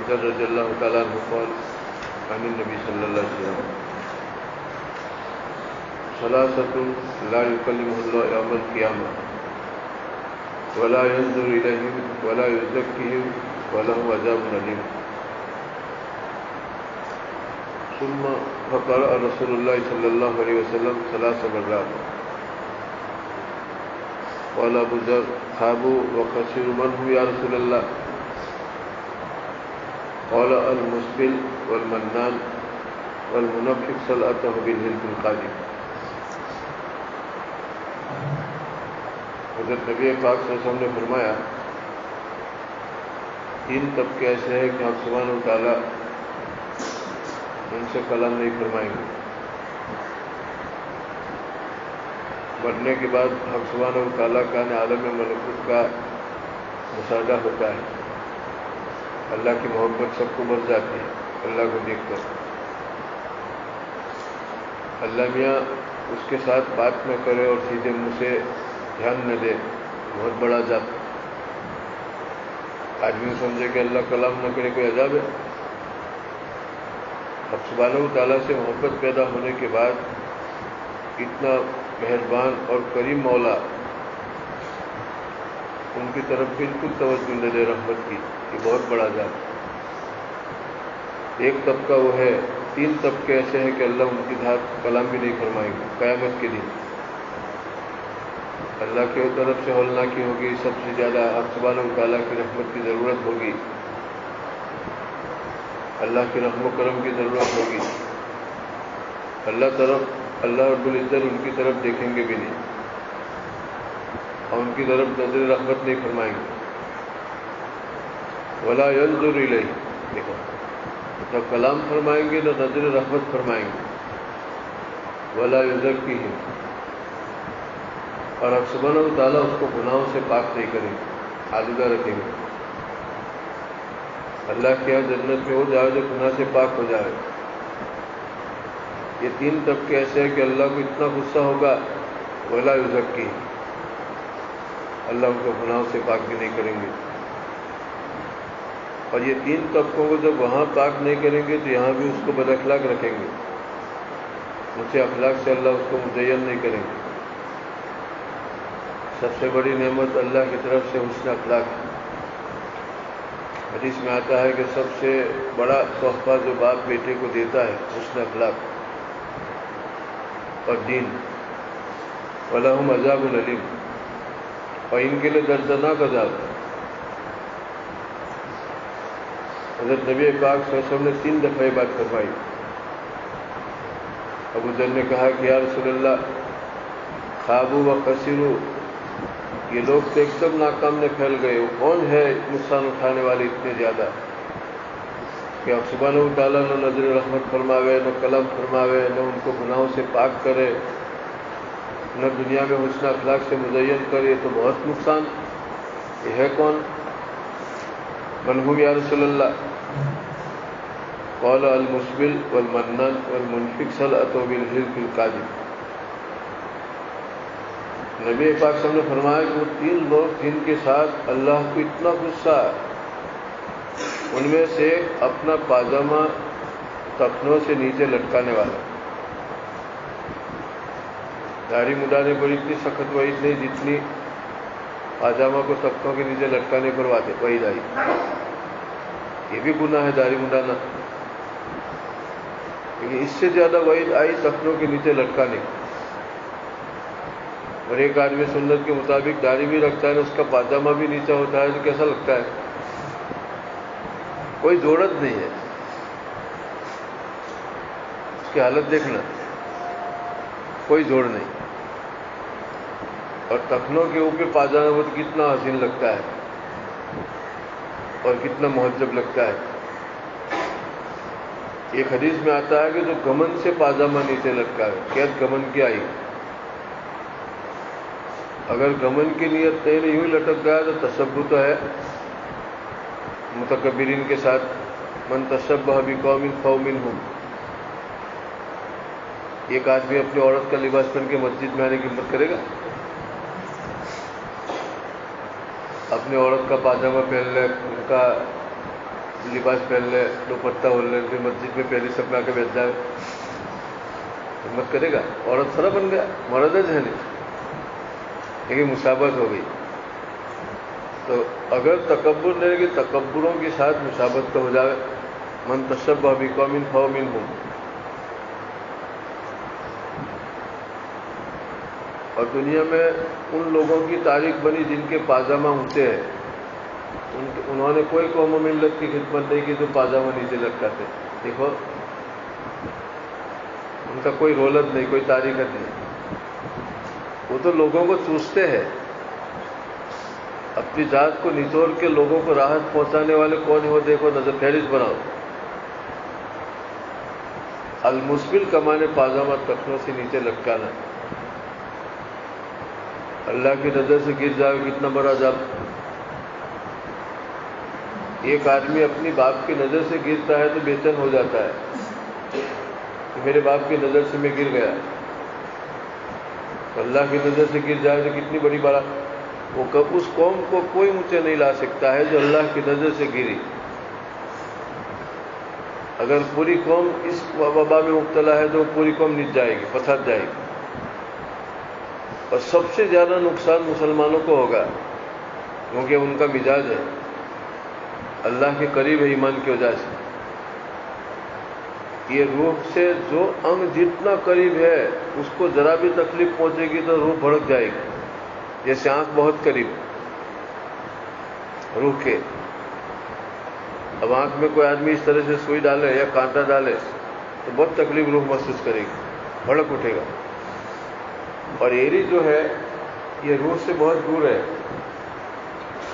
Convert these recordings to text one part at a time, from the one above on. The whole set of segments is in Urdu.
ذر رضی اللہ تعالیٰ عنہ قال عن النبی صلی اللہ علیہ وسلم ثلاثة لا يكلمهم الله يوم القيامة ولا ينظر إليهم ولا يزكيهم ولهم عذاب أليم. ثم فقرأ رسول الله صلى الله عليه وسلم 3 مرات. قال أبو ذر خابوا وخسروا من هم يا رسول الله؟ قال المسبل والمنان والمنفق صلأته بالهلك القادم. حضرت نبی پاک صلی اللہ علیہ وسلم نے فرمایا 3 طبقے ایسے ہیں کہ آپ سبحانہ و تعالیٰ ان سے کلام نہیں فرمائیں گے. مرنے کے بعد حق سبحانہ و تعالیٰ کا عالم ملکوت کا مشاہدہ ہوتا ہے. اللہ کی محبت سب کو بڑھ جاتی ہے اللہ کو دیکھ کر. اللہ میاں اس کے ساتھ بات نہ کرے اور سیدھے منہ سے دھیان نہ دے بہت بڑا عذاب. آدمی سمجھے کہ اللہ کلام نہ کرے کوئی عذاب ہے. اب سبحانہ و تعالیٰ سے محبت پیدا ہونے کے بعد اتنا مہربان اور کریم مولا ان کی طرف بالکل توجہ نہ دے رحمت کی، یہ بہت بڑا عذاب. ایک طبقہ وہ ہے، 3 طبقے ایسے ہیں کہ اللہ ان کی ذات کلام بھی نہیں فرمائیں گے قیامت کے دن. اللہ کی طرف سے ہولناکی ہوگی، سب سے زیادہ آپ سبحانہ و تعالیٰ کی رحمت کی ضرورت ہوگی، اللہ کی رحم و کرم کی ضرورت ہوگی. اللہ رب العزت ان کی طرف دیکھیں گے بھی نہیں اور ان کی طرف نظر رحمت نہیں فرمائیں گے. ولا ينظر الیہ، دیکھو نہ کلام فرمائیں گے نہ نظر رحمت فرمائیں گے. ولا یزکیہم، اور اب سبحانہ و تعالیٰ اس کو گناہوں سے پاک نہیں کریں گے، آلودہ رکھیں گے. اللہ کے یہاں جنت میں ہو جائے جو گناہ سے پاک ہو جائے. یہ 3 طبقے ایسے ہیں کہ اللہ کو اتنا غصہ ہوگا ولا یزکیہم، اللہ ان کو گناہوں سے پاک بھی نہیں کریں گے. اور یہ 3 طبقوں کو جب وہاں پاک نہیں کریں گے تو یہاں بھی اس کو بد اخلاق رکھیں گے، اونچے اخلاق سے اللہ اس کو مزین نہیں کریں گے. سب سے بڑی نعمت اللہ کی طرف سے حسن اخلاق ہے. حدیث میں آتا ہے کہ سب سے بڑا تحفہ جو باپ بیٹے کو دیتا ہے حسن اخلاق اور دین. وَلَهُمْ عَذَابٌ أَلِيمٌ، اور ان کے لیے دردناک عذاب ہے. حضرت نبی پاک صلی اللہ علیہ وسلم نے 3 دفعہ یہ بات فرمائی. ابو ذر نے کہا کہ یا رسول اللہ خابوا وخسروا، یہ لوگ تو ایک دم ناکام میں پھیل گئے، وہ کون ہے نقصان اٹھانے والے اتنے زیادہ کہ اب سبحانہ و تعالیٰ نہ نظر رحمت فرماوے، نہ کلام فرماوے، نہ ان کو گناہوں سے پاک کرے، نہ دنیا میں حسن اخلاق سے مزین کرے. تو بہت نقصان. یہ ہے کون؟ من هم یا رسول اللہ؟ قال المسبل والمنان والمنفق صلأته بالهلك القادم. نبی پاک صلی اللہ علیہ وسلم نے فرمایا کہ وہ 3 لوگ جن کے ساتھ اللہ کو اتنا غصہ ہے، ان میں سے اپنا پاجامہ تخنوں سے نیچے لٹکانے والا. داڑھی مڈانے پر اتنی سخت وعید نہیں جتنی پاجامہ کو تخنوں کے نیچے لٹکانے پر وعید آئی. یہ بھی گناہ ہے داڑھی مڈانا، لیکن اس سے زیادہ وعید آئی تخنوں کے نیچے لٹکانے کی. اور ایک آدمی سنت کے مطابق داڑھی بھی رکھتا ہے، اس کا پاجامہ بھی نیچا ہوتا ہے، تو کیسا لگتا ہے؟ کوئی ضرورت نہیں ہے. اس کی حالت دیکھنا، کوئی جوڑ نہیں. اور تخنوں کے اوپر پاجامہ وہ کتنا حسین لگتا ہے اور کتنا مہذب لگتا ہے. ایک حدیث میں آتا ہے کہ جو گمن سے پاجامہ نیچے لٹکا ہے، کیا گمن کی آئی؟ اگر گمن کی نیت نہیں ہوئی لٹک گیا تو تشبہ تو ہے متکبرین کے ساتھ. من تشبہ بقوم فہو منہم. ایک آدمی اپنی عورت کا لباس پہن کے مسجد میں آنے کی ہمت کرے گا؟ اپنی عورت کا پاجامہ پہن لے، ان کا لباس پہن لے، دوپٹہ اوڑھ لے، پھر مسجد میں پہلی صف میں آ کے بیٹھ جائے، ہمت کرے گا؟ عورت تھوڑا بن گیا، مرد ہے نہیں، لیکن مشابہت ہو گئی۔ تو اگر تکبر نہیں کہ تکبروں کے ساتھ مشابہت کا ہو جائے، من تشبہ بقوم فہو منہم۔ اور دنیا میں ان لوگوں کی تاریخ بنی جن کے پاجامہ اونچے ہیں، انہوں نے کوئی قوم و ملت کی خدمت نہیں کی جو پاجامہ نیچے لٹکاتے۔ دیکھو ان کا کوئی رولت نہیں، کوئی تاریخت نہیں، وہ تو لوگوں کو چوستے ہیں، اپنی ذات کو نچوڑ کے لوگوں کو راحت پہنچانے والے کون ہو دیکھو، نظر فہرست بناؤ۔ المسبل کمانے پاجامہ ٹخنوں سے نیچے لٹکانا، اللہ کی نظر سے گر جائے کتنا بڑا عذاب۔ ایک آدمی اپنی باپ کی نظر سے گرتا ہے تو بے چین ہو جاتا ہے کہ میرے باپ کی نظر سے میں گر گیا، اللہ کی نظر سے گر جائے تو کتنی بڑی بات۔ وہ اس قوم کو کوئی اونچے نہیں لا سکتا ہے جو اللہ کی نظر سے گری۔ اگر پوری قوم اس وبا میں مبتلا ہے تو پوری قوم نیچ جائے گی، پتھر جائے گی، اور سب سے زیادہ نقصان مسلمانوں کو ہوگا، کیونکہ ان کا مزاج ہے اللہ کے قریب ہے ایمان کی وجہ سے۔ یہ روح سے جو انگ جتنا قریب ہے اس کو ذرا بھی تکلیف پہنچے گی تو روح بھڑک جائے گی، جیسے آنکھ بہت قریب روح کے۔ اب آنکھ میں کوئی آدمی اس طرح سے سوئی ڈالے یا کانٹا ڈالے تو بہت تکلیف روح محسوس کرے گی، بھڑک اٹھے گا۔ اور ایری جو ہے یہ روح سے بہت دور ہے،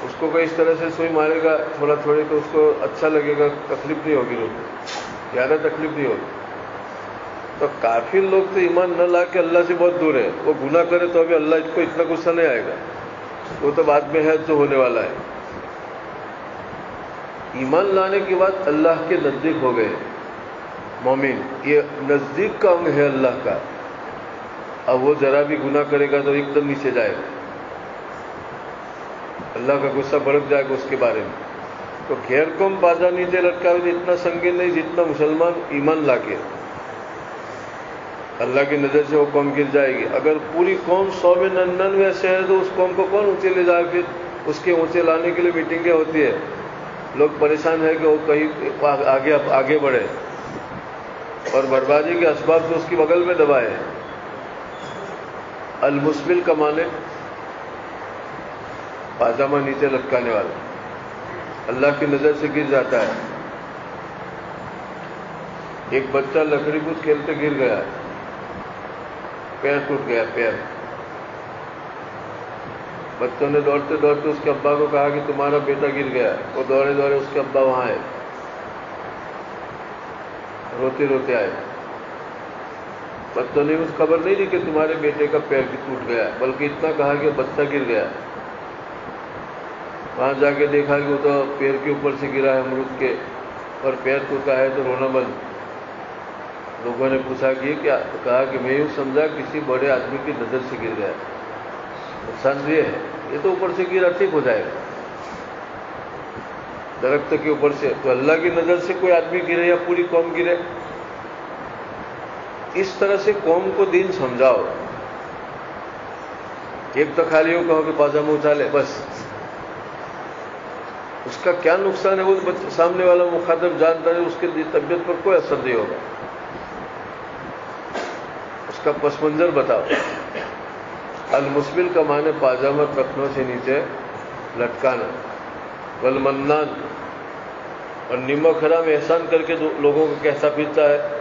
اس کو کوئی اس طرح سے سوئی مارے گا تھوڑا تھوڑی تو اس کو اچھا لگے گا، تکلیف نہیں ہوگی، روح زیادہ تکلیف نہیں ہوگی۔ تو کافر لوگ تو ایمان نہ لا کے اللہ سے بہت دور ہے، وہ گناہ کرے تو ابھی اللہ کو اتنا غصہ نہیں آئے گا، وہ تو بعد میں ہے جو ہونے والا ہے۔ ایمان لانے کے بعد اللہ کے نزدیک ہو گئے مومن، یہ نزدیک کا انگ ہے اللہ کا۔ اب وہ ذرا بھی گناہ کرے گا تو ایک دم نیچے جائے گا، اللہ کا غصہ بھڑک جائے گا اس کے بارے میں۔ تو غیر قوم بازار نیچے لٹکا ہوئے اتنا سنگین نہیں جتنا مسلمان ایمان لا کے اللہ کی نظر سے وہ قوم گر جائے گی۔ اگر پوری قوم 100 میں 99 ایسے ہے تو اس قوم کو کون اونچے لے جائے؟ پھر اس کے اونچے لانے کے لیے میٹنگیں ہوتی ہے، لوگ پریشان ہے کہ وہ کہیں آگے بڑھے، اور بربادی کے اسباب تو اس کی بغل میں دبائے۔ المسبل کا معنی پاجامہ نیچے لٹکانے والا، اللہ کی نظر سے گر جاتا ہے۔ ایک بچہ لکڑی کود کھیلتے گر گیا، پیر ٹوٹ گیا، پیر۔ بچوں نے دوڑتے دوڑتے اس کے ابا کو کہا کہ تمہارا بیٹا گر گیا۔ وہ دوڑے دوڑے اس کے ابا وہاں آئے، روتے روتے آئے۔ بچوں نے اس خبر نہیں دی کہ تمہارے بیٹے کا پیر ٹوٹ گیا، بلکہ اتنا کہا کہ بچہ گر گیا۔ وہاں جا کے دیکھا کہ وہ تو پیر کے اوپر سے گرا ہے امرود کے، اور پیر ٹوٹا ہے تو رونا بند۔ لوگوں نے پوچھا کہ یہ کیا؟ کہا کہ میں یوں سمجھا کسی بڑے آدمی کی نظر سے گر گیا، نقصان یہ ہے، یہ تو اوپر سے گرا ٹھیک ہو جائے گا، درخت کے اوپر سے۔ تو اللہ کی نظر سے کوئی آدمی گرے یا پوری قوم گرے؟ اس طرح سے قوم کو دین سمجھاؤ۔ ایک تو خالی ہو کہو کہ پاجامہ اچھالے بس، اس کا کیا نقصان ہے وہ سامنے والا مخاطب جانتا ہے، اس کے طبیعت پر کوئی اثر نہیں ہوگا۔ اس کا پس منظر بتاؤ۔ المسبل کا معنی پاجامہ ٹخنوں سے نیچے لٹکانا، والمنان، اور نمک حرام احسان کر کے لوگوں کو کہتا پھرتا ہے۔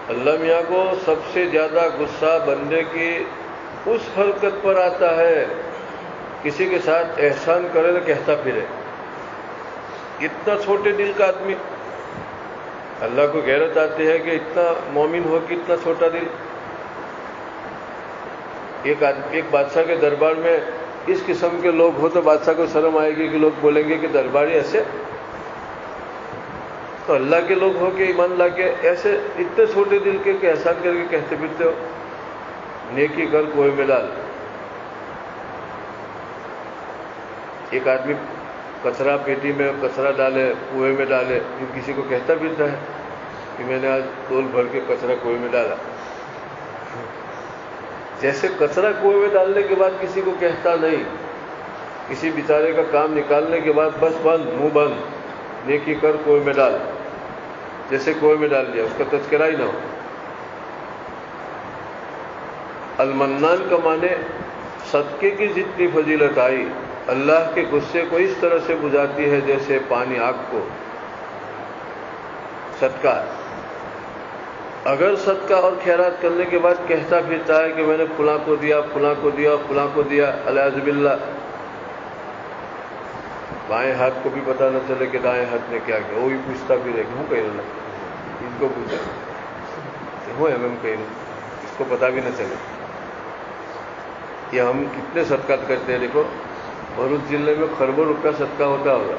اللہ میاں کو سب سے زیادہ غصہ بندے کی اس حرکت پر آتا ہے کسی کے ساتھ احسان کرے تو کہتا پھرے۔ اتنا چھوٹے دل کا آدمی، اللہ کو غیرت آتی ہے کہ اتنا مومن ہو کہ اتنا چھوٹا دل۔ ایک بادشاہ کے دربار میں اس قسم کے لوگ ہو تو بادشاہ کو شرم آئے گی کہ لوگ بولیں گے کہ درباری ایسے، تو اللہ کے لوگ ہو کے ایمان لا کے ایسے اتنے چھوٹے دل کے کہ احسان کر کے کہتے پھرتے ہو۔ نیکی کر کنویں میں ڈال۔ ایک آدمی کچرا پیٹی میں کچرا ڈالے، کنویں میں ڈالے، پھر کسی کو کہتا پھرتا ہے کہ میں نے آج تول بھر کے کچرا کنویں میں ڈالا. جیسے کچرا کنویں میں ڈالنے کے بعد کسی کو کہتا نہیں، کسی بیچارے کا کام نکالنے کے بعد بس بند، منہ بند، نیکی کر کنویں میں ڈال، جیسے کنویں میں ڈال دیا، اس کا تذکرہ ہی نہ ہو. المنان کا معنی صدقے کی جتنی فضیلت آئی، اللہ کے غصے کو اس طرح سے بجھاتی ہے جیسے پانی آگ کو. صدقہ اگر صدقہ اور خیرات کرنے کے بعد کہتا پھرتا ہے کہ میں نے فلاں کو دیا، فلاں کو دیا، فلاں کو دیا، العیاذ باللہ، بائیں ہاتھ کو بھی پتہ نہ چلے کہ دائیں ہاتھ نے کیا کیا، وہ بھی پوچھتا پھرے کہ ہوں کہیں نہ، ان کو پوچھا ہوں ہم کہیں، اس کو پتہ بھی نہ چلے. یہ ہم کتنے صدقات کرتے ہیں. دیکھو بھروچ ضلع میں خربوں روپیہ صدقہ ہوتا ہوگا،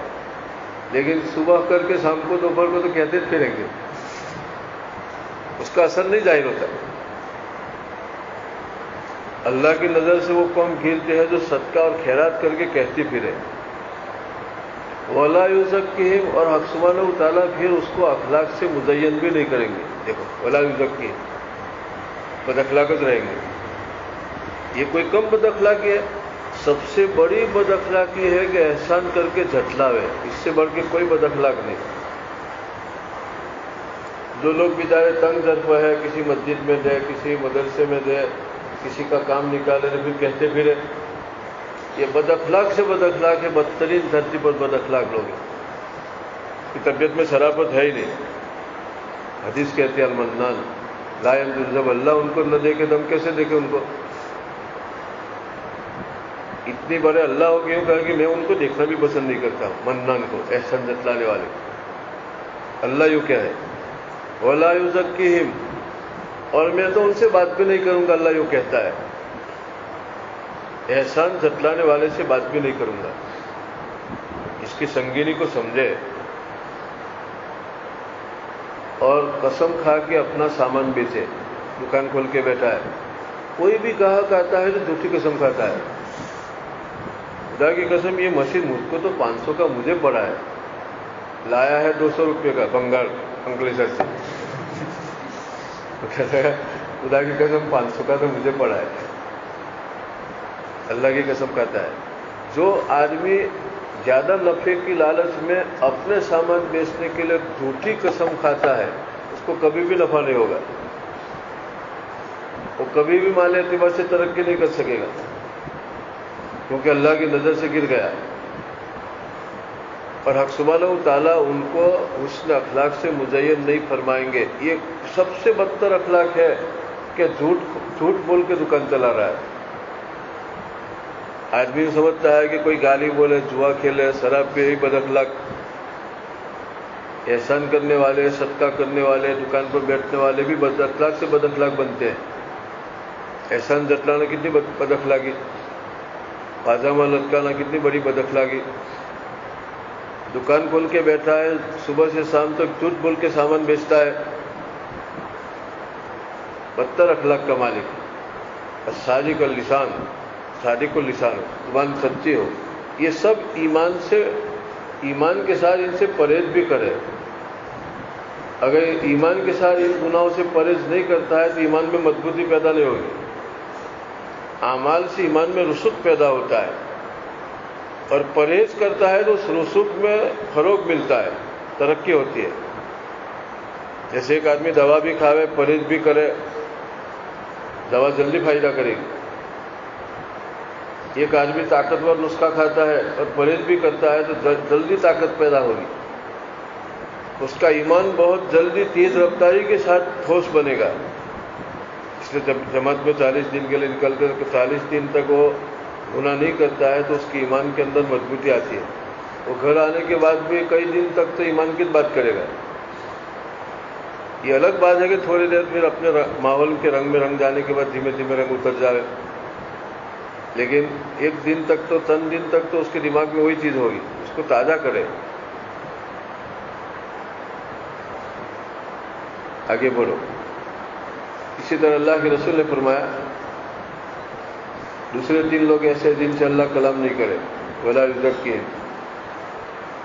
لیکن صبح کر کے شام کو دوپہر کو تو کہتے پھریں گے، اس کا اثر نہیں ظاہر ہوتا. اللہ کی نظر سے وہ قوم گرتے ہیں جو صدقہ اور خیرات کر کے کہتی پھرے. وَلَا يُزَكِّهِمْ، اور حق سبحانہ تعالیٰ پھر اس کو اخلاق سے مزین بھی نہیں کریں گے. دیکھو وَلَا يُزَكِّهِمْ، بد اخلاق رہیں گے. یہ کوئی کم بد اخلاقی ہے؟ سب سے بڑی بد اخلاقی ہے کہ احسان کر کے جھٹلاوے. اس سے بڑھ کے کوئی بد اخلاق نہیں. جو لوگ بیچارے تنگ ظرف ہے، کسی مسجد میں دے، کسی مدرسے میں دے، کسی کا کام نکالے تو پھر کہتے پھرے، یہ بد اخلاق سے بد اخلاق ہے. بدترین دھرتی پر بد اخلاق لوگ ہیں، کی طبیعت میں شرافت ہے ہی نہیں. حدیث کہتے ہیں المنان لا ينظر، جب اللہ ان کو نہ دیکھے تو ہم کیسے دیکھیں ان کو؟ اتنی بڑے اللہ ہو گئے کہا کہ میں ان کو دیکھنا بھی پسند نہیں کرتا. منان کو، احسان جتلانے والے کو اللہ یوں کیا ہے، وَلَا يُزَكِّهِمْ، اور میں تو ان سے بات بھی نہیں کروں گا. اللہ یوں کہتا ہے، احسان جتلانے والے سے بات بھی نہیں کروں گا. اس کی سنگینی کو سمجھے. اور قسم کھا کے اپنا سامان بیچے، دکان کھول کے بیٹھا ہے، کوئی بھی گاہک آتا ہے تو جھوٹی قسم کھاتا ہے. خدا کی قسم یہ مشین مجھ کو تو 500 کا مجھے پڑا ہے، لایا ہے 200 روپے کا بنگال انکلیسر سے. خدا کی قسم 500 کا تو مجھے پڑا ہے. اللہ کی قسم کھاتا ہے. جو آدمی زیادہ نفع کی لالچ میں اپنے سامان بیچنے کے لیے جھوٹی قسم کھاتا ہے، اس کو کبھی بھی نفع نہیں ہوگا. وہ کبھی بھی مالی اعتبار سے ترقی نہیں کر سکے گا، کیونکہ اللہ کی نظر سے گر گیا. اور حق سبحانہ تعالیٰ ان کو حسن اخلاق سے مزین نہیں فرمائیں گے. یہ سب سے بدتر اخلاق ہے کہ جھوٹ بول کے دکان چلا رہا ہے. آدمی سمجھتا ہے کہ کوئی گالی بولے، جوا کھیلے، شراب پی، بد اخلاق. احسان کرنے والے، صدقہ کرنے والے، دکان پر بیٹھنے والے بھی بد اخلاق سے بد اخلاق بنتے ہیں. احسان جتلانا کتنی بد اخلاقی، پاجامہ لٹکانا کتنی بڑی بد اخلاقی. دکان کھول کے بیٹھا ہے، صبح سے شام تک جھوٹ بول کے سامان بیچتا ہے، بدتر اخلاق کا مالک. الصادق اللسان، صادق اللسان، زبان سچی ہو. یہ سب ایمان کے ساتھ ان سے پرہیز بھی کرے. اگر ایمان کے ساتھ ان گناہوں سے پرہیز نہیں کرتا ہے تو ایمان میں مضبوطی پیدا نہیں ہوگی. اعمال سے ایمان میں رسوخ پیدا ہوتا ہے، اور پرہیز کرتا ہے تو اس رسوخ میں فروغ ملتا ہے، ترقی ہوتی ہے. جیسے ایک آدمی دوا بھی کھاوے، پرہیز بھی کرے، دوا جلدی فائدہ کرے گی. ایک آدمی طاقتور نسخہ کھاتا ہے اور پرہیز بھی کرتا ہے تو جلدی طاقت پیدا ہوگی. اس کا ایمان بہت جلدی تیز رفتاری کے ساتھ ٹھوس بنے گا. اس لیے جب جماعت میں 40 دن کے لیے نکلتے ہیں تو 40 دن تک وہ گناہ نہیں کرتا ہے تو اس کی ایمان کے اندر مضبوطی آتی ہے. وہ گھر آنے کے بعد بھی کئی دن تک تو ایمان کی بات کرے گا. یہ الگ بات ہے کہ تھوڑی دیر پھر اپنے ماحول کے رنگ میں رنگ جانے کے بعد دھیمے دھیمے رنگ اتر جائے، لیکن ایک دن تک تو چند دن تک تو اس کے دماغ میں وہی چیز ہوگی. اس کو تازہ کرے. آگے بڑھو. اسی طرح اللہ کے رسول نے فرمایا دوسرے 3 لوگ ایسے جن سے اللہ کلام نہیں کرے. ولا یزکیہم،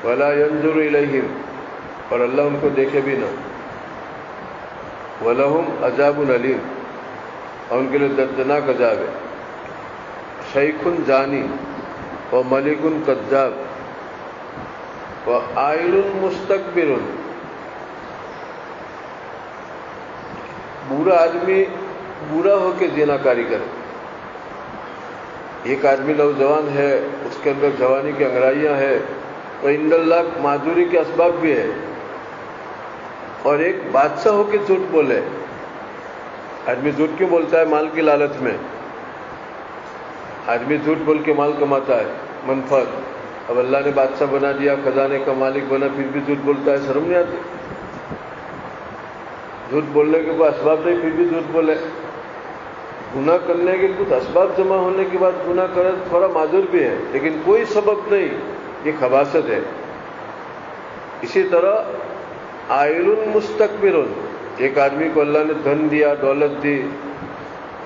ولا ينظر الیہم، اور اللہ ان کو دیکھے بھی نہ، وَلَهُمْ عَذَابٌ علیم، اور ان کے لیے دردناک عذاب ہے، شیخ زانی وملک کذاب وعائل مستکبر، بوڑھا آدمی بوڑھا ہو کے زنا کاری کرے، ایک آدمی نوجوان ہے، اس کے اندر جوانی کی انگڑائیاں ہیں، تو عند اللہ معذوری کے اسباب بھی ہے، اور ایک بادشاہ ہو کے جھوٹ بولے۔ آدمی جھوٹ کیوں بولتا ہے؟ مال کی لالچ میں آدمی جھوٹ بول کے مال کماتا ہے، منفعت۔ اب اللہ نے بادشاہ بنا دیا، خزانے کا مالک بنا، پھر بھی جھوٹ بولتا ہے، شرم نہیں آتی؟ جھوٹ بولنے کے کوئی اسباب نہیں، پھر بھی جھوٹ بولے۔ گناہ کرنے کے کچھ اسباب جمع ہونے کے بعد گناہ کرے تو تھوڑا معذور بھی ہے، لیکن کوئی سبب نہیں، یہ خباثت ہے۔ اسی طرح عائل مستکبر، ایک آدمی کو اللہ نے دھن دیا، دولت دی،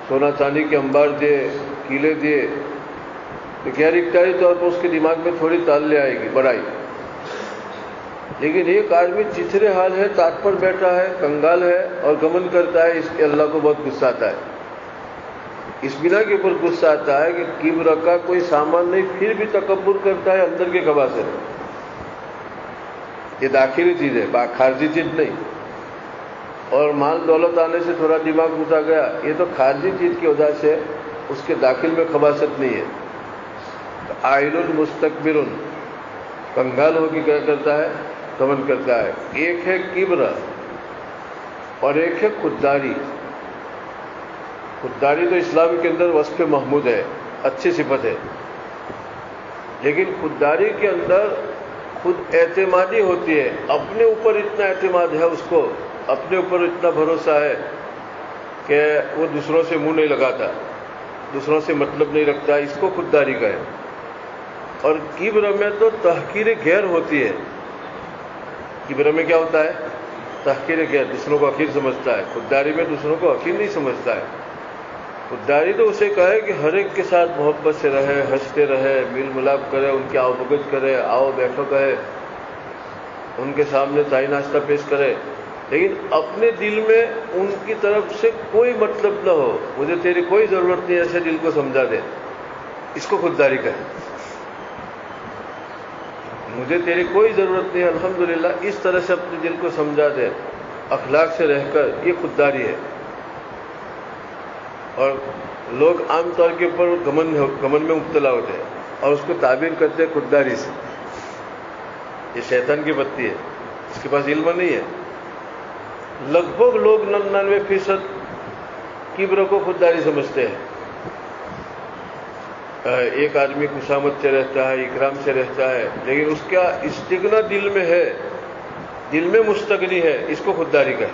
سونا چاندی کے انبار دیے، قلعے دیے، تو غیر اختیاری طور پر اس کے دماغ میں تھوڑی تالے آئے گی، بڑائی۔ لیکن ایک آدمی چچرے حال ہے، ٹاٹ پر بیٹھا ہے، کنگال ہے اور گمن کرتا ہے، اس کے اللہ کو بہت غصہ آتا ہے۔ اس بنا کے اوپر غصہ آتا ہے کہ کبر کا کوئی سامان نہیں، پھر بھی تکبر کرتا ہے، اندر کے خباثت۔ یہ داخلی چیز ہے، خارجی چیز نہیں۔ اور مال دولت آنے سے تھوڑا دماغ گھسا گیا، یہ تو خارجی چیز کی وجہ سے، اس کے داخل میں خباثت نہیں ہے۔ عائل مستکبر، کنگال ہو کے کیا کرتا ہے؟ گمن کرتا ہے۔ ایک ہے کبر اور ایک ہے خودداری۔ خودداری تو اسلام کے اندر وصف محمود ہے، اچھی صفت ہے، لیکن خودداری کے اندر خود اعتمادی ہوتی ہے، اپنے اوپر اتنا اعتماد ہے، اس کو اپنے اوپر اتنا بھروسہ ہے کہ وہ دوسروں سے منہ نہیں لگاتا، دوسروں سے مطلب نہیں رکھتا، اس کو خودداری کا ہے۔ اور کبر میں تو تحقیر غیر ہوتی ہے۔ کبر میں کیا ہوتا ہے؟ تحقیر غیر، دوسروں کو حقیر سمجھتا ہے۔ خودداری میں دوسروں کو حقیر نہیں سمجھتا ہے۔ خودداری تو اسے کہے کہ ہر ایک کے ساتھ محبت سے رہے، ہنستے رہے، میل ملاپ کرے، ان کی آؤ بھگت کرے، آؤ بیٹھو کہے، ان کے سامنے چائے ناشتہ پیش کرے، لیکن اپنے دل میں ان کی طرف سے کوئی مطلب نہ ہو، مجھے تیری کوئی ضرورت نہیں، ایسے دل کو سمجھا دے، اس کو خودداری کہے۔ مجھے تیری کوئی ضرورت نہیں، الحمدللہ، اس طرح سے اپنے دل کو سمجھا دے، اخلاق سے رہ کر، یہ خودداری ہے۔ اور لوگ عام طور کے اوپر گمن میں مبتلا ہوتے ہیں اور اس کو تعبیر کرتے ہیں خودداری سے۔ یہ شیطان کی بتی ہے، اس کے پاس علم نہیں ہے۔ لگ بھگ لوگ 99% کبر کو خودداری سمجھتے ہیں۔ ایک آدمی خوشامد سے رہتا ہے، اکرام سے رہتا ہے، لیکن اس کا استغنا دل میں ہے، دل میں مستغنی ہے، اس کو خودداری کہے۔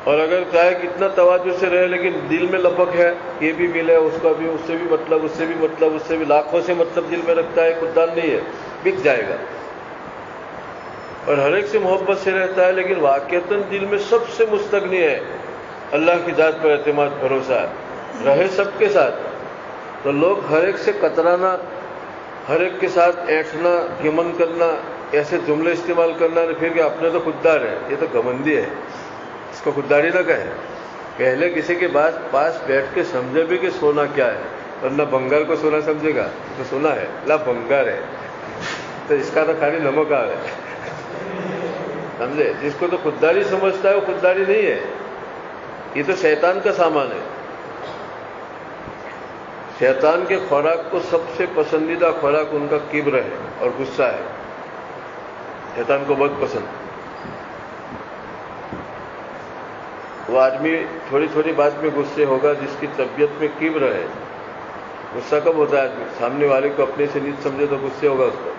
اور اگر چاہے کتنا تواضع سے رہے لیکن دل میں لپک ہے، یہ بھی ملے، اس کا بھی، اس سے بھی مطلب، اس سے بھی مطلب، اس سے بھی لاکھوں سے مطلب دل میں رکھتا ہے، خوددار نہیں ہے، بک جائے گا۔ اور ہر ایک سے محبت سے رہتا ہے لیکن واقعتاً دل میں سب سے مستغنی ہے، اللہ کی ذات پر اعتماد بھروسہ ہے، رہے سب کے ساتھ، تو لوگ ہر ایک سے کترانا، ہر ایک کے ساتھ اینٹنا، گمن کرنا، ایسے جملے استعمال کرنا، پھر کہ اپنے تو خوددار ہے، یہ تو گھمنڈی ہے، اس کو خودداری نہ کہے۔ پہلے کسی کے پاس بیٹھ کے سمجھے بھی کہ سونا کیا ہے، ورنہ بنگار کو سونا سمجھے گا تو سونا ہے، لا بنگار ہے، تو اس کا تو خالی نمک آ ہے، سمجھے؟ جس کو تو خودداری سمجھتا ہے وہ خودداری نہیں ہے، یہ تو شیطان کا سامان ہے۔ شیطان کے خوراک کو سب سے پسندیدہ خوراک ان کا کبر ہے اور غصہ ہے، شیطان کو بہت پسند۔ وہ آدمی تھوڑی تھوڑی بات میں غصے ہوگا جس کی طبیعت میں کبر ہے۔ غصہ کب ہوتا ہے آدمی؟ سامنے والے کو اپنے سے نیچ سمجھے تو غصے ہوگا اس کو۔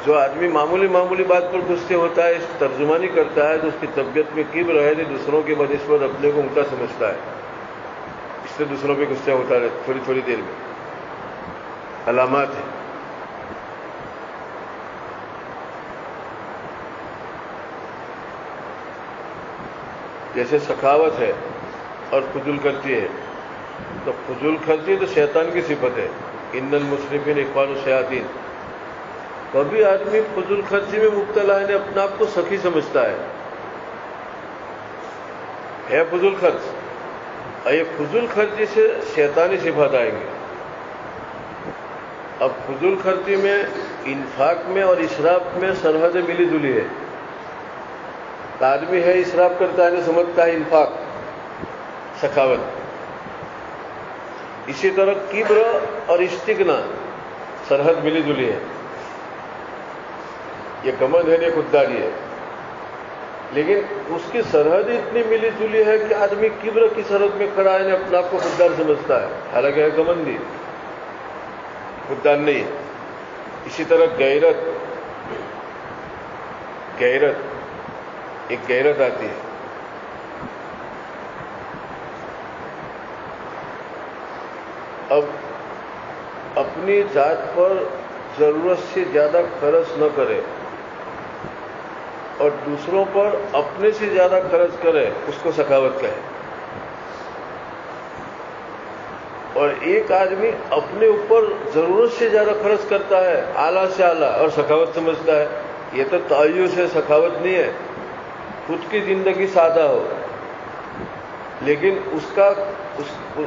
جو آدمی معمولی بات پر غصے ہوتا ہے، اس ترجمانی کرتا ہے، تو اس کی طبیعت میں کبر ہے، نہیں دوسروں کے بنسبت اپنے کو اونچا سمجھتا ہے، اس سے دوسروں پہ غصہ ہوتا ہے تھوڑی تھوڑی دیر میں۔ علامات ہیں۔ جیسے سخاوت ہے اور فضول خرچی ہے، تو فضول خرچی تو شیطان کی صفت ہے، ان المسرفین اخوان الشیاطین، کبھی آدمی فضول خرچی میں مبتلا ہے اپنے آپ کو سخی سمجھتا ہے فضول خرچ، اور یہ فضول خرچی سے شیطانی صفات آئیں گے. اب فضول خرچی میں انفاق میں اور اسراف میں سرحدیں ملی جلی ہے. آدمی ہے اسراف کرتا ہے سمجھتا ہے انفاق سخاوت. اسی طرح کبر اور استغنا سرحد ملی جلی ہے. یہ کمند ہے، یہ خودداری ہے. لیکن اس کی سرحد اتنی ملی جلی ہے کہ آدمی کبر کی سرحد میں کھڑا ہے اپنے آپ کو خوددار سمجھتا ہے، حالانکہ ہے کمندی، خوددار نہیں. اسی طرح غیرت ایک غیرت آتی ہے. اب اپنی ذات پر ضرورت سے زیادہ خرچ نہ کرے اور دوسروں پر اپنے سے زیادہ خرچ کرے، اس کو سخاوت کہے. اور ایک آدمی اپنے اوپر ضرورت سے زیادہ خرچ کرتا ہے، اعلیٰ سے اعلیٰ، اور سخاوت سمجھتا ہے. یہ تو تعیش ہے، سخاوت نہیں ہے. خود کی زندگی سادہ ہو، لیکن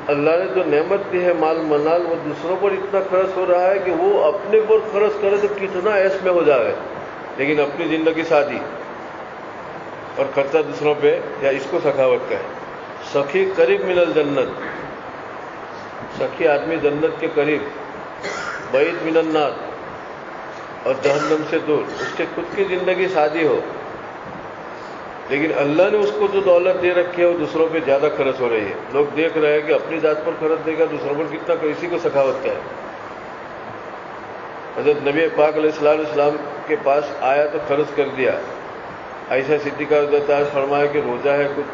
اللہ نے جو نعمت دی ہے مال منال، وہ دوسروں پر اتنا خرچ ہو رہا ہے کہ وہ اپنے پر خرچ کرے تو کتنا ایش میں ہو جائے، لیکن اپنی زندگی سادی اور خرچہ دوسروں پہ، یا اس کو سخاوت کا ہے. سخی قریب من الجنت، سخی آدمی جنت کے قریب، بعید من النار، اور جہنم سے دور. اس کے خود کی زندگی سادی ہو، لیکن اللہ نے اس کو جو دولت دے رکھی ہے وہ دوسروں پہ زیادہ خرچ ہو رہی ہے. لوگ دیکھ رہے ہیں کہ اپنی ذات پر خرچ دے گا، دوسروں پر کتنا، اسی کو سخاوت کا ہے. حضرت نبی پاک علیہ السلام کے پاس آیا تو خرچ کر دیا. عائشہ صدیقہ رضی اللہ عنہا فرمایا کہ روزہ ہے کچھ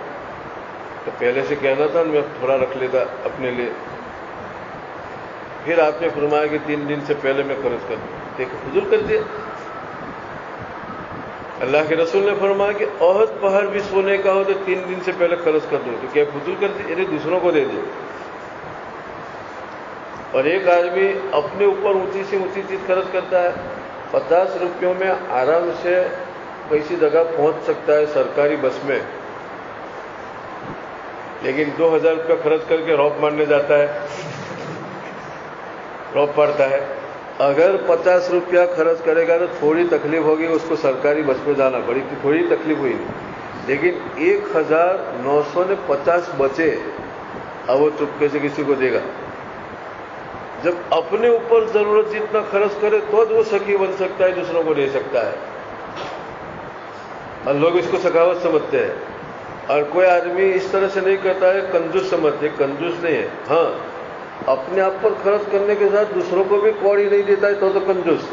تو پہلے سے کہنا تھا، میں تھوڑا رکھ لیتا اپنے لیے. پھر آپ نے فرمایا کہ 3 دن سے پہلے میں خرچ کر دوں. دیکھو فضول کر دیا. اللہ کے رسول نے فرمایا کہ احد پہاڑ بھی سونے کا ہو تو 3 دن سے پہلے خرچ کر دو. تو کیا فضول کر دی؟ یعنی دوسروں کو دے دو. اور ایک آدمی اپنے اوپر اونچی سے اونچی چیز خرچ کرتا ہے. 50 روپیوں میں آرام سے کسی جگہ پہنچ سکتا ہے سرکاری بس میں، لیکن 2000 روپیہ خرچ کر کے روپ مارنے جاتا ہے، روپ پڑتا ہے. اگر 50 روپیہ خرچ کرے گا تو تھوڑی تکلیف ہوگی، اس کو سرکاری بس میں جانا پڑی، تھوڑی تکلیف ہوئی نہیں. لیکن 1950 بچے، اب وہ چپکے سے کسی کو دے گا. جب اپنے اوپر ضرورت جتنا خرچ کرے تو وہ سخی بن سکتا ہے، دوسروں کو دے سکتا ہے. اور لوگ اس کو سخاوت سمجھتے ہیں. اور کوئی آدمی اس طرح سے نہیں کرتا ہے، کنجوس سمجھتے. کنجوس نہیں ہے، ہاں اپنے آپ پر خرچ کرنے کے ساتھ دوسروں کو بھی کوڑی نہیں دیتا ہے تو کنجوس.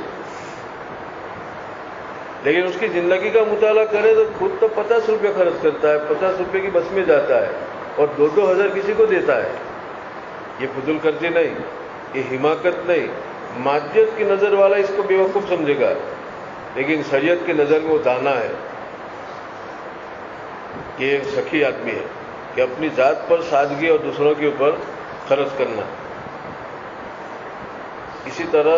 لیکن اس کی زندگی کا مطالعہ کرے تو خود تو 50 روپے خرچ کرتا ہے، 50 روپے کی بس میں جاتا ہے اور 2-2 ہزار کسی کو دیتا ہے. یہ فضول خرچی نہیں، یہ حماقت نہیں. مادیت کی نظر والا اس کو بیوقوف سمجھے گا، لیکن شریعت کی نظر میں وہ دانا ہے. یہ سخی آدمی ہے کہ اپنی ذات پر سادگی اور دوسروں کے اوپر خرچ کرنا. اسی طرح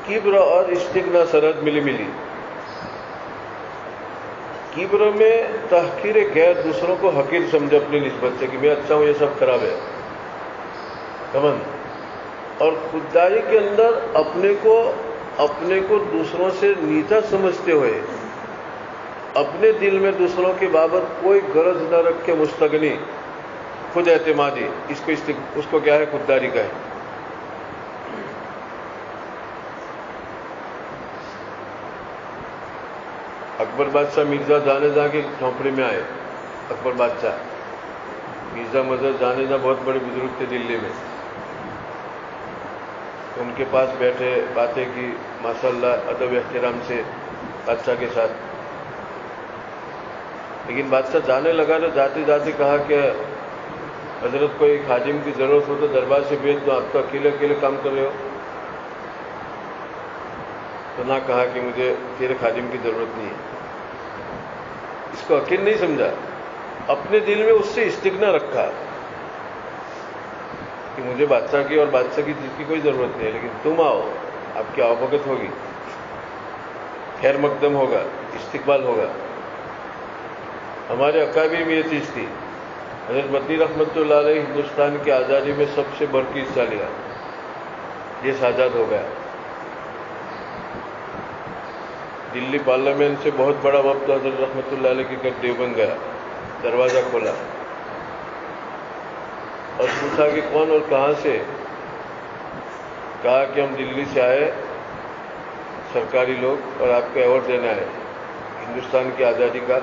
کبر اور استغنا سرحد ملی. کبر میں تحقیر غیر، دوسروں کو حقیر سمجھے اپنی نسبت سے کہ میں اچھا ہوں، یہ سب خراب ہے، کمند. اور خودداری کے اندر اپنے کو دوسروں سے نیچا سمجھتے ہوئے اپنے دل میں دوسروں کے بابت کوئی غرض نہ رکھ کے مستغنی، خود اعتمادی، اس کو کیا ہے؟ خودداری کا ہے. اکبر بادشاہ مرزا جانیجا کی جھونپڑی میں آئے. اکبر بادشاہ مرزا مظہر جانیجا بہت بڑے بزرگ تھے دلی میں. ان کے پاس بیٹھے، باتیں کی ماشاءاللہ ادب احترام سے بادشاہ کے ساتھ. لیکن بادشاہ جانے لگا تو جاتے جاتے کہا کہ حضرت کوئی خادم کی ضرورت ہو تو دربار سے بھیج دو، آپ تو اکیلے کام کر رہے ہو. تو نہ کہا کہ مجھے تیرے خادم کی ضرورت نہیں ہے. اس کو عقیل نہیں سمجھا، اپنے دل میں اس سے استغنا رکھا کہ مجھے بادشاہ کی اور بادشاہ کی چیز کی کوئی ضرورت نہیں ہے، لیکن تم آؤ آپ کی آوبگت ہوگی، خیر مقدم ہوگا، استقبال ہوگا۔ ہمارے اکابر میں یہ چیز تھی۔ حضرت مدنی رحمۃ اللہ علیہ ہندوستان کی آزادی میں سب سے بڑھ کے حصہ لیا، دیش آزاد ہو گیا۔ دلی پارلیمنٹ سے بہت بڑا وفد حضرت رحمۃ اللہ علیہ کے گھر دیوبند گیا، دروازہ کھولا اور پوچھا کہ کون اور کہاں سے؟ کہا کہ ہم دلی سے آئے سرکاری لوگ اور آپ کو ایوارڈ دینا ہے ہندوستان کی آزادی کا۔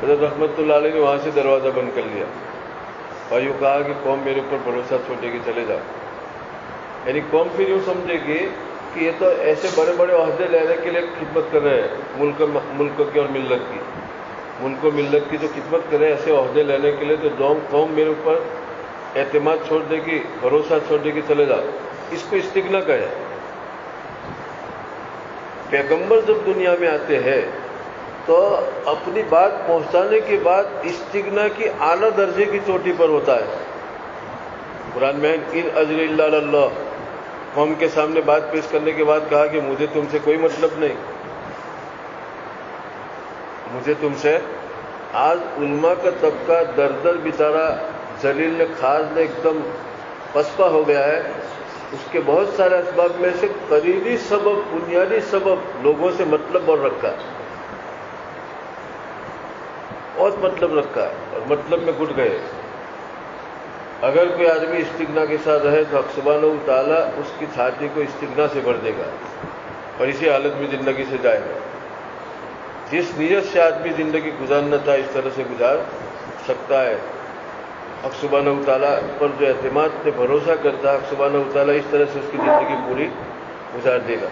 حضرت رحمۃ اللہ علیہ نے وہاں سے دروازہ بند کر لیا اور یوں کہا کہ قوم میرے اوپر بھروسہ چھوڑے گی، چلے جاؤ۔ یعنی قوم پھر یوں سمجھے گی کہ یہ تو ایسے بڑے بڑے عہدے لینے کے لیے خدمت کر رہے ہیں، ملک کی اور ملت کی، ملک و ملت کی جو خدمت کرے ایسے عہدے لینے کے لیے، تو قوم میرے اوپر اعتماد چھوڑ دے گی، بھروسہ چھوڑ دے گی، چلے جاؤ۔ اس کو استغنا کہے۔ پیغمبر جب دنیا میں آتے ہیں تو اپنی بات پہنچانے کے بعد استغنا کی اعلیٰ درجے کی چوٹی پر ہوتا ہے۔ قرآن میں ان اجر الا اللہ، قوم کے سامنے بات پیش کرنے کے بعد کہا کہ مجھے تم سے کوئی مطلب نہیں، مجھے تم سے۔ آج علماء کا طبقہ در در بیچارہ ذلیل نے خاص نے ایک دم پسپا ہو گیا ہے۔ اس کے بہت سارے اسباب میں سے قریبی سبب، بنیادی سبب لوگوں سے مطلب اور رکھا ہے، بہت مطلب رکھا ہے اور مطلب میں گٹ گئے۔ اگر کوئی آدمی استغنا کے ساتھ رہے تو حق سبحانہ و تعالیٰ اس کی چھاتی کو استغنا سے بھر دے گا اور اسی حالت میں زندگی سے جائے گا۔ جس نیت سے آدمی زندگی گزارنا تھا اس طرح سے گزار سکتا ہے۔ حق سبحانہ و تعالیٰ پر جو اعتماد سے بھروسہ کرتا ہے، حق سبحانہ و تعالیٰ اس طرح سے اس کی زندگی پوری گزار دے گا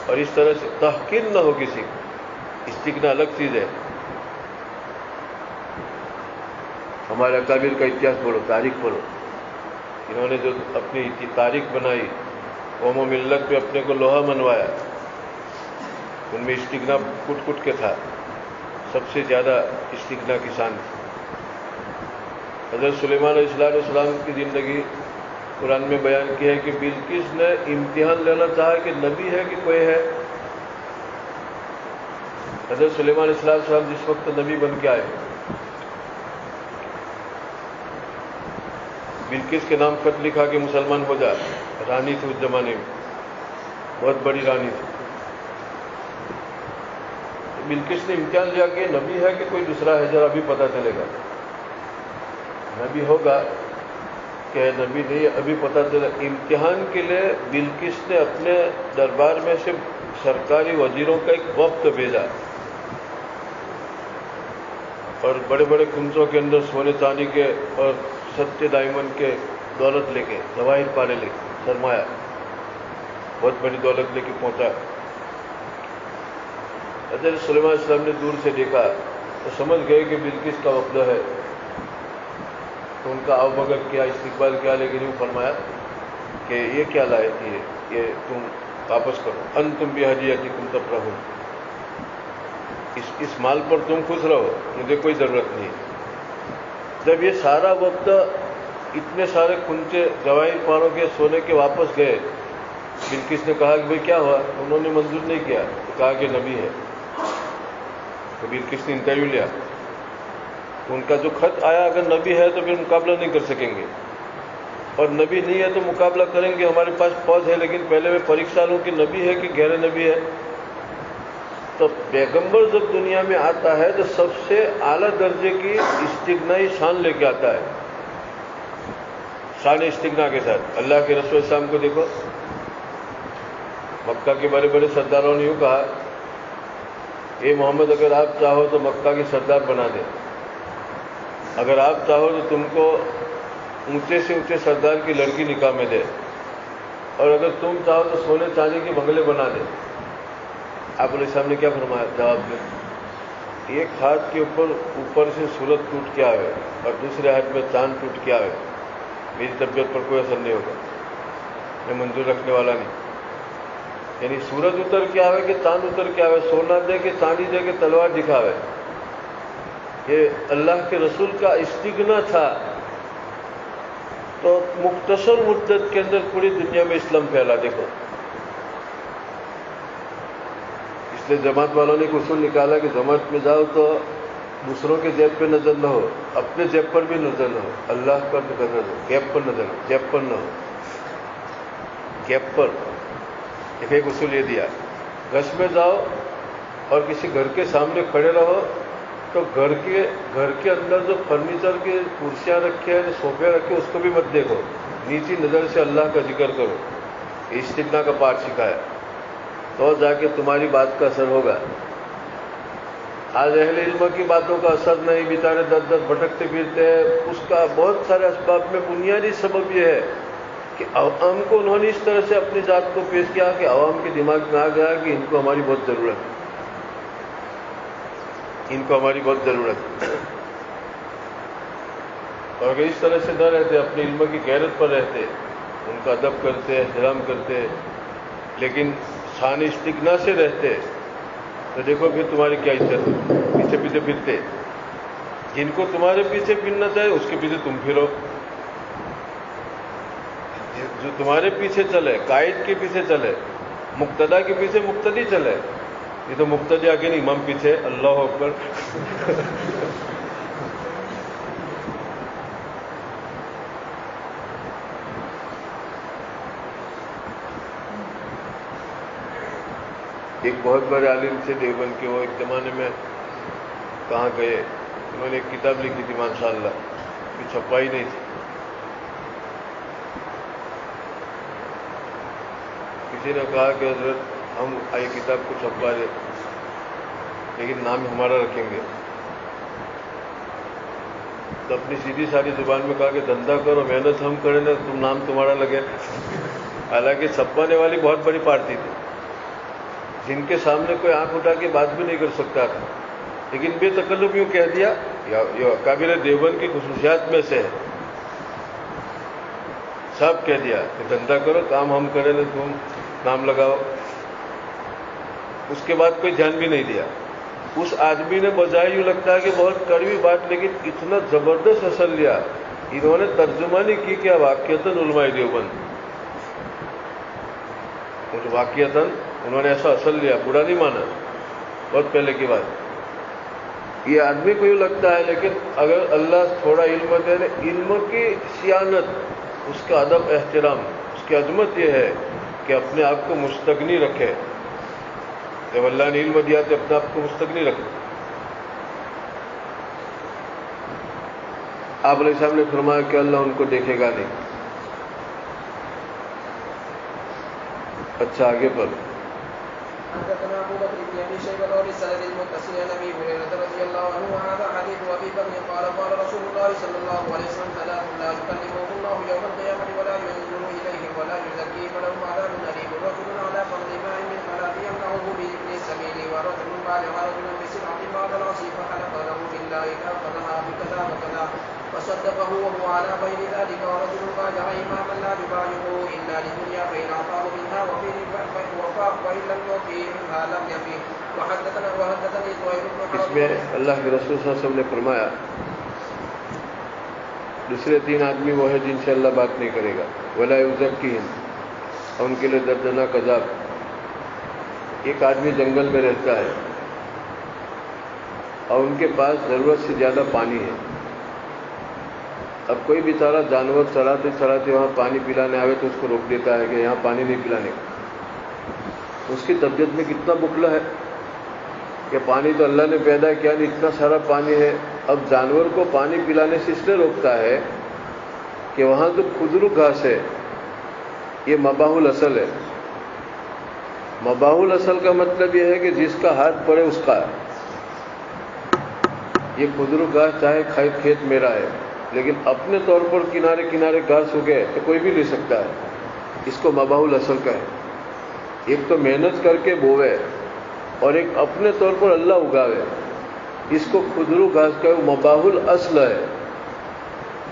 اور اس طرح سے تحقیر نہ ہو کسی کی۔ استغنا الگ چیز ہے۔ ہمارے اکابر کا اتہاس پڑھو، تاریخ پڑھو، انہوں نے جو اپنی تاریخ بنائی، قوم و ملت پہ اپنے کو لوہا منوایا، ان میں استغنا کٹ کٹ کے تھا۔ سب سے زیادہ استغنا کی شان تھی۔ حضرت سلیمان علیہ السلام کی زندگی قرآن میں بیان کی ہے کہ بلقیس نے امتحان لینا چاہا کہ نبی ہے کہ کوئی ہے۔ حضرت سلیمان علیہ السلام جس وقت نبی بن کے آئے، بلقیس کے نام خط لکھا کہ مسلمان ہو جا۔ رانی تھی اس زمانے میں، بہت بڑی رانی تھی۔ بلقیس نے امتحان لیا کہ نبی ہے کہ کوئی دوسرا ہے، ذرا ابھی پتہ چلے گا، نبی ہوگا کہ نبی نہیں، ابھی پتہ چلا۔ امتحان کے لیے بلقیس نے اپنے دربار میں سے سرکاری وزیروں کا ایک وفد بھیجا اور بڑے بڑے کنچوں کے اندر سونے چاندی کے اور سچے ڈائمنڈ کے دولت لے کے، جواہر پالے لے کے، سرمایہ، بہت بڑی دولت لے کے پہنچا۔ حضرت سلیمان علیہ السلام نے دور سے دیکھا تو سمجھ گئے کہ بلقیس کا وفد ہے، تو ان کا آؤ بھگت کیا، استقبال کیا، لیکن یوں فرمایا کہ یہ کیا لائے تھے، یہ تم واپس کرو، انتم بہدیتکم تفرحون، اس مال پر تم خوش رہو، مجھے کوئی ضرورت نہیں۔ جب یہ سارا وقت اتنے سارے کنچے جواہر پانوں کے سونے کے واپس گئے، بلقیس نے کہا کہ بھئی کیا ہوا؟ انہوں نے منظور نہیں کیا، تو کہا کہ نبی ہے۔ تو بلقیس نے انٹرویو لیا، ان کا جو خط آیا اگر نبی ہے تو پھر مقابلہ نہیں کر سکیں گے، اور نبی نہیں ہے تو مقابلہ کریں گے، ہمارے پاس فوج ہے، لیکن پہلے میں پریکشا لوں کہ نبی ہے کہ غیر نبی ہے۔ تو پیغمبر جب دنیا میں آتا ہے تو سب سے اعلیٰ درجے کی استغنائی شان لے کے آتا ہے، شان استغنا کے ساتھ۔ اللہ کے رسول السلام کو دیکھو، مکہ کے بڑے بڑے سرداروں نے یوں کہا، اے محمد اگر آپ چاہو تو مکہ کے سردار بنا دے، اگر آپ چاہو تو تم کو اونچے سے اونچے سردار کی لڑکی نکاح میں دے، اور اگر تم چاہو تو سونے چاندی کے بنگلے بنا دے۔ آپ علیہ السلام نے کیا فرمایا جواب میں؟ ایک ہاتھ کے اوپر سے سورج ٹوٹ کے آئے اور دوسرے ہاتھ میں چاند ٹوٹ کے آئے، میری طبیعت پر کوئی اثر نہیں ہوگا، میں منظور رکھنے والا نہیں۔ یعنی سورج اتر کے آئے کہ چاند اتر کے آئے، سونا دے کے چاندی دے کے تلوار دکھاوے، یہ اللہ کے رسول کا استغنا تھا۔ تو مختصر مدت کے اندر پوری دنیا میں اسلام پھیلا۔ دیکھو اس لیے جماعت والوں نے ایک اصول نکالا کہ جماعت میں جاؤ تو دوسروں کے جیب پہ نظر نہ ہو، اپنے جیب پر بھی نظر نہ ہو، اللہ پر نظر ہو، گیپ پر نظر ہو، جیب پر نہ ہو، گیپ پر ایک اصول یہ دیا۔ گش میں جاؤ اور کسی گھر کے سامنے کھڑے رہو تو گھر کے اندر جو فرنیچر کی کرسیاں رکھے ہیں، صوفے رکھے، اس کو بھی مت دیکھو، نیچی نظر سے اللہ کا ذکر کرو۔ استغنا کا پاٹ سکھایا تو جا کے تمہاری بات کا اثر ہوگا۔ آج اہل علم کی باتوں کا اثر نہیں، بیچارے دس دس بھٹکتے پھرتے ہیں۔ اس کا بہت سارے اسباب میں بنیادی سبب یہ ہے کہ عوام کو انہوں نے اس طرح سے اپنی ذات کو پیش کیا کہ عوام کے دماغ میں آ گیا کہ ان کو ہماری بہت ضرورت ہے، ان کو ہماری بہت ضرورت ہے۔ اور اگر اس طرح سے نہ رہتے، اپنے علم کی غیرت پر رہتے، ان کا ادب کرتے، احترام کرتے، لیکن شان استغنا سے رہتے، تو دیکھو پھر تمہاری کیا عزت ہے۔ پیچھے پیچھے پھرتے، جن کو تمہارے پیچھے پھرنا چاہے اس کے پیچھے تم پھرو، جو تمہارے پیچھے چلے، قائد کے پیچھے چلے، مقتدا کے پیچھے مقتدی چلے۔ یہ تو مقتدی آگے نہیں، امام پیچھے، اللہ اکبر۔ ایک بہت بڑے عالم تھے دیوبند کے، وہ ایک زمانے میں کہاں گئے، انہوں نے ایک کتاب لکھی تھی ماشاءاللہ، کہ چھپائی نہیں تھی۔ کسی نے کہا کہ حضرت ہم آئی کتاب کو چھپا دیں لیکن نام ہمارا رکھیں گے، تو اپنی سیدھی ساری زبان میں کہا کہ دھندا کرو، محنت ہم کریں نا، تم نام تمہارا لگے۔ حالانکہ چھپانے والی بہت بڑی پارٹی تھی، جن کے سامنے کوئی آنکھ اٹھا کے بات بھی نہیں کر سکتا تھا، لیکن بے تکلف یوں کہہ دیا، یہ اکابر دیوبند کی خصوصیات میں سے ہے، سب کہہ دیا کہ دھندا کرو، کام ہم کریں نا، تم نام لگاؤ۔ اس کے بعد کوئی دھیان بھی نہیں دیا۔ اس آدمی نے بجائے یوں لگتا ہے کہ بہت کڑوی بات، لیکن اتنا زبردست اثر لیا، انہوں نے ترجمہ نہیں کی کہ واقعتاً علماء دیوبند، واقعتاً انہوں نے ایسا اثر لیا، برا نہیں مانا، بہت پہلے کی بات۔ یہ آدمی کو یوں لگتا ہے، لیکن اگر اللہ تھوڑا علم دے، علم کی سیانت، اس کا ادب احترام، اس کی عظمت یہ ہے کہ اپنے آپ کو مستغنی رکھے۔ جب اللہ نے علم دیا تو اپنے آپ کو مستغنی رکھے۔ آپ علیہ السلام نے فرمایا کہ اللہ ان کو دیکھے گا نہیں۔ اچھا آگے پر حدثنا ابو بكر بن ابي شيبه وبالسند المتصل عن ابي هريره رضي الله عنه وهذا حديث ابي بكر قال قال رسول الله صلى الله عليه وسلم ثلاث لا يكلمهم الله يوم القيامه ولا ينظر اليهم ولا يزكيهم ولهم عذاب اليم، رجل على فضل ماء من فلا يمنعه بابن السبيل، ورجل بالغ رجلا بسلعه بعد العصي فحلق له بالله فاخذها بكذا وكذا فصدقه وهو على غير ذلك، ورجل بايع اماما لا يبايعه الا لدنيا فان اعطاه منها وفاه وان لم يعطيه منها لم يفيه۔ وحدثني زهير بن حرب۔ اس میں اللہ کے رسول صلی اللہ علیہ وسلم نے فرمایا دوسرے تین آدمی وہ ہے جن سے اللہ بات نہیں کرے گا، ولا یزکیہم، اور ان کے لیے دردناک عذاب۔ ایک آدمی جنگل میں رہتا ہے اور ان کے پاس ضرورت سے زیادہ پانی ہے۔ اب کوئی بیچارہ جانور چراتے چراتے وہاں پانی پلانے آوے تو اس کو روک دیتا ہے کہ یہاں پانی نہیں پلانے کا۔ اس کی طبیعت میں کتنا بخلا ہے کہ پانی تو اللہ نے پیدا کیا نہیں، اتنا سارا پانی ہے۔ اب جانور کو پانی پلانے سے اس لیے روکتا ہے کہ وہاں جو کھجرو گھاس ہے یہ مباح الاصل ہے۔ مباح الاصل کا مطلب یہ ہے کہ جس کا ہاتھ پڑے اس کا ہے۔ یہ کھجرو گھاس چاہے کھیت میرا ہے، لیکن اپنے طور پر کنارے کنارے گھاس اگے تو کوئی بھی لے سکتا ہے، اس کو مباح الاصل کا ہے۔ ایک تو محنت کر کے بوئے اور ایک اپنے طور پر اللہ اگاوے، اس کو کھجرو گھاس کا مباح الاصل ہے۔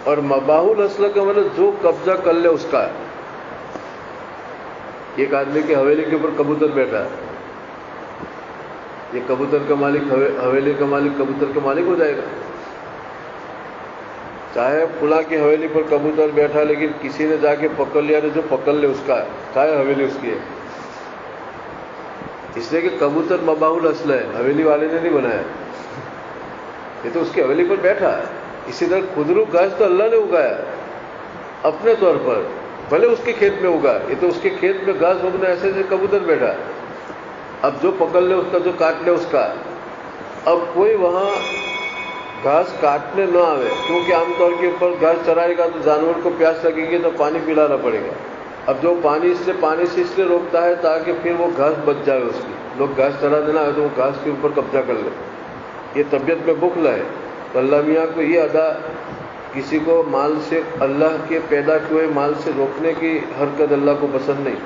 اور مباح الاصل کا مطلب جو قبضہ کر لے اس کا ہے۔ ایک آدمی کی حویلی کے اوپر کبوتر بیٹھا ہے، یہ کبوتر کا مالک حویلی کا مالک کبوتر کا مالک ہو جائے گا؟ چاہے فلاں کی حویلی پر کبوتر بیٹھا لیکن کسی نے جا کے پکڑ لیا تو جو پکڑ لے اس کا ہے، چاہے حویلی اس کی ہے۔ اس لیے کہ کبوتر مباحول اصل ہے، حویلی والے نے نہیں بنایا، یہ تو اس کی حویلی پر بیٹھا ہے۔ اسی طرح کھدرو گھاس تو اللہ نے اگایا اپنے طور پر، بھلے اس کے کھیت میں اگا، یہ تو اس کے کھیت میں گھاس اگنا ایسے سے کبوتر بیٹھا، اب جو پکڑ لے اس کا، جو کاٹ لے اس کا۔ اب کوئی وہاں گھاس کاٹنے نہ آئے، کیونکہ عام طور کے اوپر گھاس چرائے گا تو جانور کو پیاس لگے گی تو پانی پلانا پڑے گا۔ اب جو پانی سے اس لیے روکتا ہے تاکہ پھر وہ گھاس بچ جائے اس کی، لوگ گھاس چرا دینا ہے تو وہ گھاس کے اوپر قبضہ کر لے۔ یہ طبیعت میں بخل ہے، تو اللہ میاں کو یہ ادا کسی کو مال سے، اللہ کے پیدا کیے ہوئے مال سے روکنے کی حرکت اللہ کو پسند نہیں۔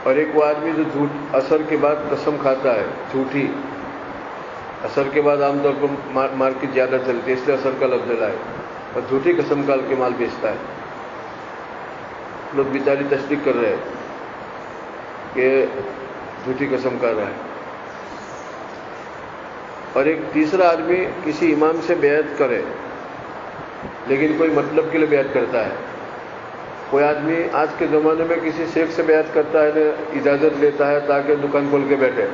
اور ایک وہ آدمی جو جھوٹ اثر کے بعد قسم کھاتا ہے، جھوٹی اثر کے بعد عام طور پر مارکیٹ زیادہ چلتی ہے، اس لیے اثر کا لفظ لائے، اور جھوٹی قسم کھا کے مال بیچتا ہے۔ لوگ بیچاری تصدیق کر رہے ہیں کہ جھوٹی قسم کھا رہا ہے۔ اور ایک تیسرا آدمی کسی امام سے بیعت کرے لیکن کوئی مطلب کے لیے بیعت کرتا ہے۔ کوئی آدمی آج کے زمانے میں کسی شیخ سے بیعت کرتا ہے، اجازت لیتا ہے تاکہ دکان کھول کے بیٹھے،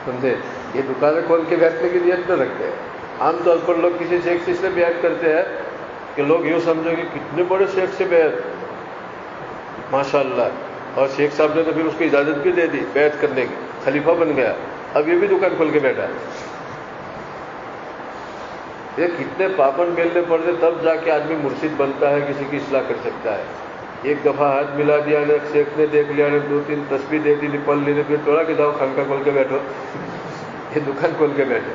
سمجھے؟ یہ دکانیں کھول کے بیٹھنے کی نیت نہ رکھتے ہیں۔ عام طور پر لوگ کسی شیخ سے اس لیے بیعت کرتے ہیں کہ لوگ یوں سمجھو کہ کتنے بڑے شیخ سے بیعت، ماشاء اللہ، اور شیخ صاحب نے تو پھر اس کو اجازت بھی دے دی بیعت کرنے کی، خلیفہ بن گیا، اب یہ بھی دکان کھول کے بیٹھا ہے۔ یہ کتنے پاپن بیلنے پڑتے تب جا کے آدمی مرشد بنتا ہے، کسی کی اصلاح کر سکتا ہے۔ ایک دفعہ ہاتھ ملا دیا نے، شیخ نے دیکھ لیا نے، 2-3 تسبیح دے دی، پڑھ لی، پھر توڑا کہ جاؤ خانقاہ کھول کے بیٹھو، یہ دکان کھول کے بیٹھے۔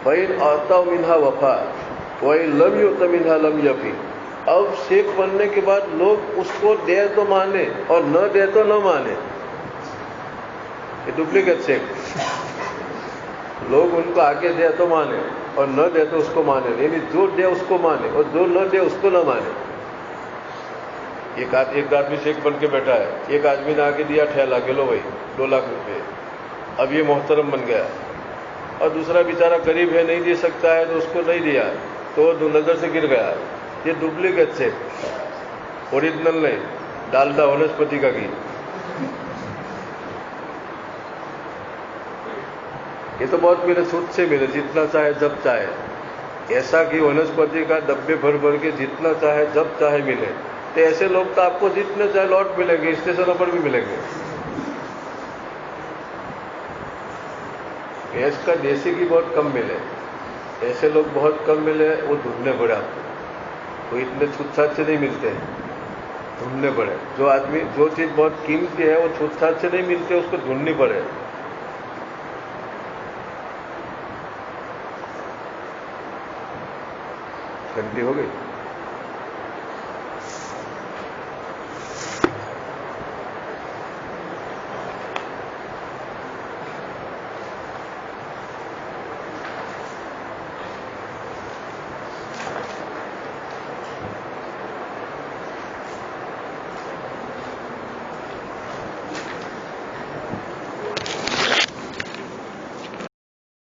وَإِنْ أَعْطَوْا مِنْهَا وَفَا وَإِنْ لَمْ يُؤْتَ مِنْهَا لَمْ يَفِي۔ اب شیخ بننے کے بعد لوگ اس کو دے تو مانے اور نہ دے تو نہ مانے، یہ ڈپلیکیٹ شیخ۔ لوگ ان کو آگے دے تو مانے اور نہ دے تو اس کو مانے، یعنی جو دے اس کو مانے اور جو نہ دے اس کو نہ مانے۔ ایک آدمی شیخ بن کے بیٹھا ہے، ایک آدمی نے آگے دیا ٹھیلا کہ لو بھائی 2 لاکھ روپے، اب یہ محترم بن گیا، اور دوسرا بیچارہ غریب ہے، نہیں دے سکتا ہے تو اس کو نہیں دیا تو وہ نظر سے گر گیا۔ یہ ڈپلیکیٹ سے، اوریجنل نہیں، ڈالڈا ونسپتی کا گھی۔ یہ تو بہت ملے، سود سے ملے، جتنا چاہے جب چاہے، ایسا کہ ونسپتی کا ڈبے بھر بھر کے جتنا چاہے جب چاہے ملے۔ تو ایسے لوگ تو آپ کو جتنے چاہے لوٹ ملیں گے، اسٹیشنوں پر بھی ملیں گے۔ بھینس کا دیسی کی بہت کم ملے، ایسے لوگ بہت کم ملے، وہ ڈھونڈنے پڑے آپ کو، وہ اتنے چھوٹ چھاٹ سے نہیں ملتے، ڈھونڈنے پڑے۔ جو چیز بہت قیمتی ہے وہ چھوٹ چھاٹ سے نہیں ملتے، اس کو ڈھونڈنی پڑے۔ گھنٹی ہو گئی۔